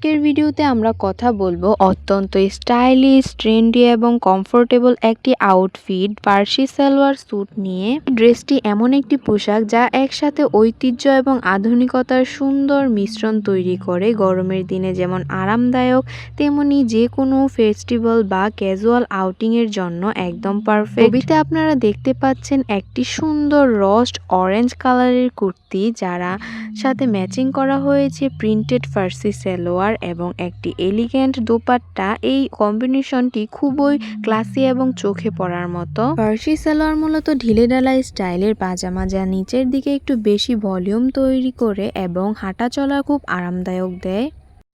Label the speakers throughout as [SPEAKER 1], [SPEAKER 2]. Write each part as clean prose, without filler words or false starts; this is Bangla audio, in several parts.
[SPEAKER 1] আজকের ভিডিওতে আমরা কথা বলবো অত্যন্ত স্টাইলিশ, ট্রেন্ডি এবং কমফোর্টেবল একটি আউটফিট ফার্সি সালোয়ার স্যুট নিয়ে। ড্রেসটি এমন একটি পোশাক যা একসাথে ঐতিহ্য এবং আধুনিকতার সুন্দর মিশ্রণ তৈরি করে। গরমের দিনে যেমন আরামদায়ক, তেমনি যে কোনো ফেস্টিভ্যাল বা ক্যাজুয়াল আউটিং এর জন্য একদম পারফেক্ট। ছবিতে আপনারা দেখতে পাচ্ছেন একটি সুন্দর রস্ট অরেঞ্জ কালারের কুর্তি, যারা সাথে ম্যাচিং করা হয়েছে প্রিন্টেড ফার্সি সালোয়ার এবং একটি এলিগেন্ট দোপাট্টা। এই কম্বিনেশনটি খুবই ক্লাসি এবং চোখে পড়ার মতো। ফার্সি সালোয়ার মূলত ঢিলেঢালা স্টাইলের পাজামা, যা নিচের দিকে একটু বেশি ভলিউম তৈরি করে এবং হাঁটা চলা খুব আরামদায়ক দেয়।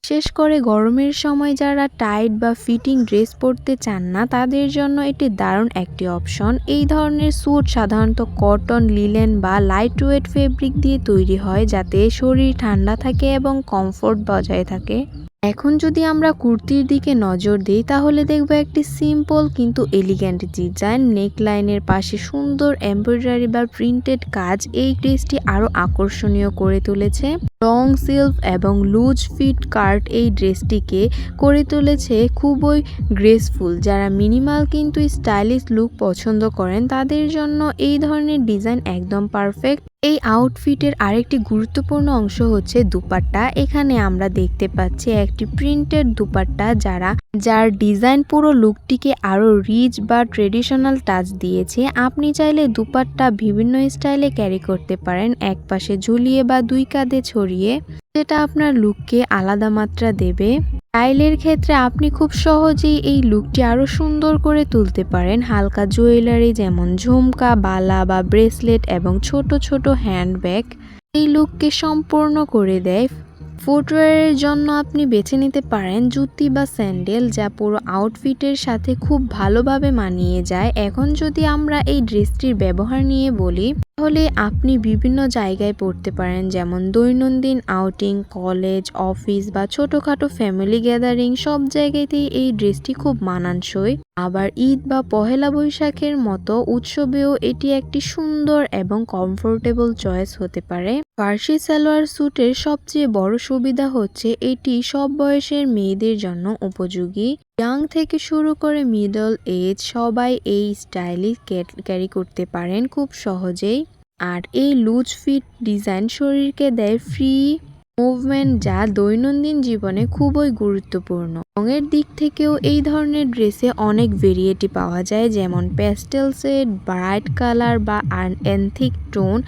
[SPEAKER 1] বিশেষ করে গরমের সময় যারা টাইট বা ফিটিং ড্রেস পরতে চান না, তাদের জন্য এটি দারুণ একটি অপশন। এই ধরনের স্যুট সাধারণত কটন, লিলেন বা লাইট ওয়েট ফেব্রিক দিয়ে তৈরি হয়, যাতে শরীর ঠান্ডা থাকে এবং কমফোর্ট বজায় থাকে। এখন যদি আমরা কুর্তির দিকে নজর দিই, তাহলে দেখব একটি সিম্পল কিন্তু এলিগ্যান্ট ডিজাইন। নেকলাইনের পাশে সুন্দর এমব্রয়ডারি বা প্রিন্টেড কাজ এই ড্রেসটি আরও আকর্ষণীয় করে তুলেছে। লং স্লিভ এবং লুজ ফিট কাট এই ড্রেসটিকে করে তুলেছে খুবই গ্রেসফুল। যারা মিনিমাল কিন্তু স্টাইলিশ লুক পছন্দ করেন, তাদের জন্য এই ধরনের ডিজাইন একদম পারফেক্ট। এই আউটফিটের আরেকটি গুরুত্বপূর্ণ অংশ হচ্ছে দুপাট্টা। এখানে আমরা দেখতে পাচ্ছি একটি প্রিন্টেড দুপাট্টা, যার ডিজাইন পুরো লুকটিকে আরো রিচ বা ট্রেডিশনাল টাচ দিয়েছে। আপনি চাইলে দুপাট্টা বিভিন্ন স্টাইলে ক্যারি করতে পারেন, এক পাশে ঝুলিয়ে বা দুই কাঁধে ছড়িয়ে, যেটা আপনার লুককে আলাদা মাত্রা দেবে। স্টাইলের ক্ষেত্রে আপনি খুব সহজেই এই লুকটি আরো সুন্দর করে তুলতে পারেন। হালকা জুয়েলারি যেমন ঝুমকা, বালা বা ব্রেসলেট এবং ছোট ছোট হ্যান্ডব্যাগ এই লুককে সম্পূর্ণ করে দেয়। ফুটওয়্যারের জন্য আপনি বেছে নিতে পারেন জুতি বা স্যান্ডেল, যা পুরো আউটফিটের সাথে খুব ভালোভাবে মানিয়ে যায়। এখন যদি আমরা এই ড্রেসটির ব্যবহার নিয়ে বলি, তাহলে আপনি বিভিন্ন জায়গায় পড়তে পারেন, যেমন দৈনন্দিন আউটিং, কলেজ, অফিস বা ছোটখাটো ফ্যামিলি গ্যাদারিং, সব জায়গাতেই এই ড্রেসটি খুব মানানসই। আবার ঈদ বা পহেলা বৈশাখের মতো উৎসবেও এটি একটি সুন্দর এবং কমফোর্টেবল চয়েস হতে পারে। ফার্সি সালোয়ার স্যুটের সবচেয়ে বড় সুবিধা হচ্ছে এটি সব বয়সের মেয়েদের জন্য উপযোগী। ইয়াং থেকে শুরু করে মিডল এজ সবাই এই স্টাইলে ক্যারি করতে পারেন খুব সহজেই। আর এই লুজ ফিট ডিজাইন শরীরকে দেয় ফ্রি মুভমেন্ট, যা দৈনন্দিন জীবনে খুবই গুরুত্বপূর্ণ। রঙের দিক থেকেও এই ধরনের ড্রেসে অনেক ভেরিয়েটি পাওয়া যায়, যেমন প্যাস্টেল শেড, ব্রাইট কালার বা অ্যান্থিক টোন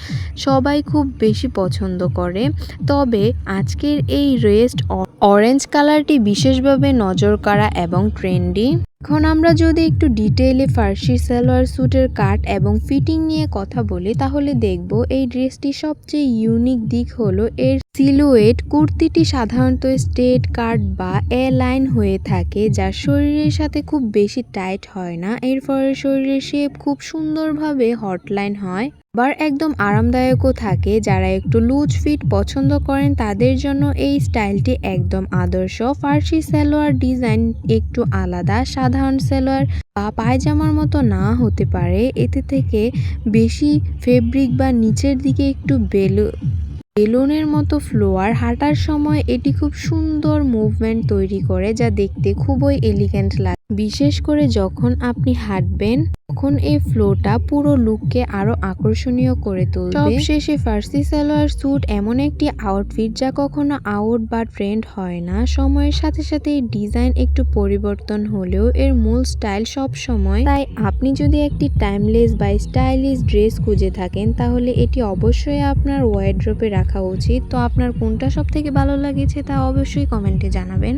[SPEAKER 1] সবাই খুব বেশি পছন্দ করে। তবে আজকের এই রেস্ট অরেঞ্জ কালারটি বিশেষভাবে নজর কাড়া এবং ট্রেন্ডি। এখন আমরা যদি একটু ডিটেইলে ফার্সি সালোয়ার স্যুটের কাট এবং ফিটিং নিয়ে কথা বলি, তাহলে দেখব এই ড্রেসটির সবচেয়ে ইউনিক দিক হলো এর সিলুয়েট। কুর্তিটি সাধারণত স্ট্রেট কাট বা এ লাইন হয়ে থাকে, যা শরীরের সাথে খুব বেশি টাইট হয় না। এর ফলে শরীরের শেপ খুব সুন্দরভাবে হটলাইন হয়, আবার একদম আরামদায়কও থাকে। যারা একটু লুজ ফিট পছন্দ করেন, তাদের জন্য এই স্টাইলটি একদম আদর্শ। ফার্সি সালোয়ার ডিজাইন একটু আলাদা, সাধারণ সালোয়ার বা পায়জামার মতো না হতে পারে। এতে থেকে বেশি ফেব্রিক বা নিচের দিকে একটু বেলুনের মতো ফ্লোয়ার। হাঁটার সময় এটি খুব সুন্দর মুভমেন্ট তৈরি করে, যা দেখতে খুবই এলিগেন্ট লাগে। বিশেষ করে যখন আপনি হাঁটবেন, তখন এই ফ্লোটা পুরো লুককে আরো আকর্ষণীয় করে তুলবে। সবশেষে ফার্সি সালোয়ার স্যুট এমন একটি আউটফিট যা কখনো আউট বা ট্রেন্ড হয় না। সময়ের সাথে সাথে এই ডিজাইন একটু পরিবর্তন হলেও এর মূল স্টাইল সব সময়। তাই আপনি যদি একটি টাইমলেস বা স্টাইলিশ ড্রেস খুঁজে থাকেন, তাহলে এটি অবশ্যই আপনার ওয়ারড্রোবে রাখা উচিত। তো আপনার কোনটা সব থেকে ভালো লেগেছে তা অবশ্যই কমেন্টে জানাবেন।